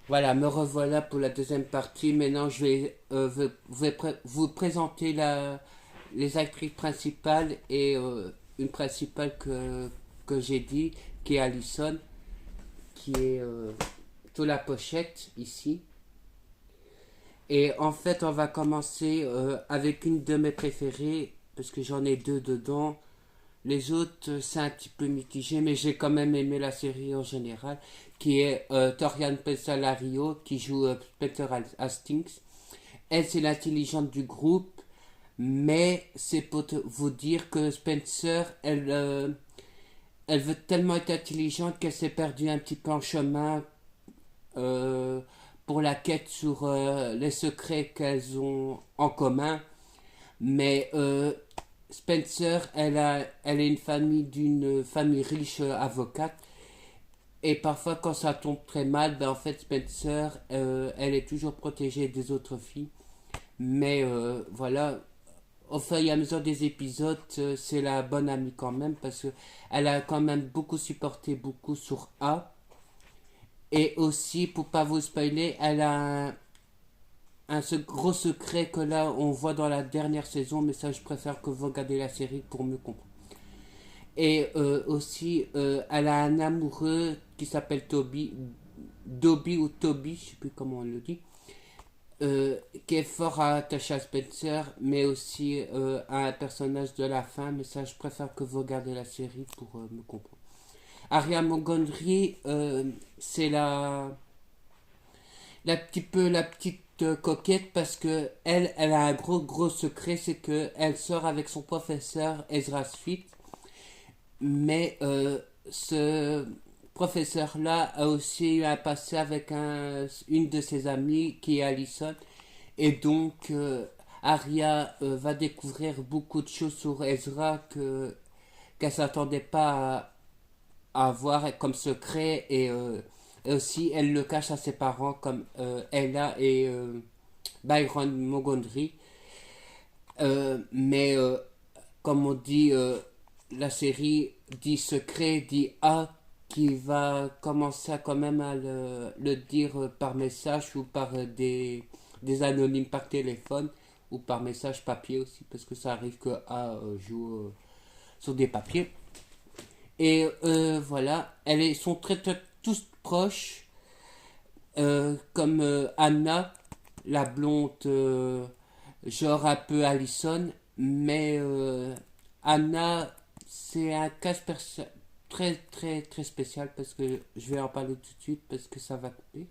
Voilà, me revoilà pour la deuxième partie. Maintenant, je vais, vous présenter les actrices principales et une principale que j'ai dit, qui est Allison, qui est sous la pochette ici. Et en fait, on va commencer avec une de mes préférées, parce que j'en ai deux dedans. Les autres, c'est un petit peu mitigé, mais j'ai quand même aimé la série en général, qui est Torian Pensalario, qui joue Peter Hastings. Elle, c'est l'intelligente du groupe, mais c'est pour vous dire que Spencer, elle veut tellement être intelligente qu'elle s'est perdue un petit peu en chemin euh, pour la quête sur les secrets qu'elles ont en commun. Mais Spencer, elle est une famille d'une famille riche avocate. Et parfois, quand ça tombe très mal, ben en fait, Spencer, elle est toujours protégée des autres filles. Mais voilà, au fur et à mesure des épisodes, c'est la bonne amie quand même, parce que elle a quand même beaucoup supporté beaucoup sur A. Et aussi, pour pas vous spoiler, elle a ce gros secret que là, on voit dans la dernière saison, mais ça, je préfère que vous regardez la série pour mieux comprendre. Et aussi, elle a un amoureux qui s'appelle Toby, Dobby ou Toby, je sais plus comment on le dit, qui est fort attaché à Spencer, mais aussi à un personnage de la fin, mais ça, je préfère que vous regardez la série pour me comprendre. Aria Montgomery, c'est la petite coquette parce que elle a un gros secret, c'est que elle sort avec son professeur Ezra Sweet, mais ce professeur-là a aussi eu un passé avec une de ses amies qui est Allison. Et donc, Arya va découvrir beaucoup de choses sur Ezra qu'elle s'attendait pas à avoir comme secret. Et aussi, elle le cache à ses parents comme Ella et Byron Montgomery. Mais comme on dit, la série dit secret, dit A, qui va commencer à quand même à le dire par message ou par des anonymes par téléphone ou par message papier aussi, parce que ça arrive que A joue sur des papiers. Et voilà, elles sont très tous proches, comme Anna, la blonde, genre un peu Allison, mais Anna, c'est un cas très spécial parce que je vais en parler tout de suite parce que ça va couper.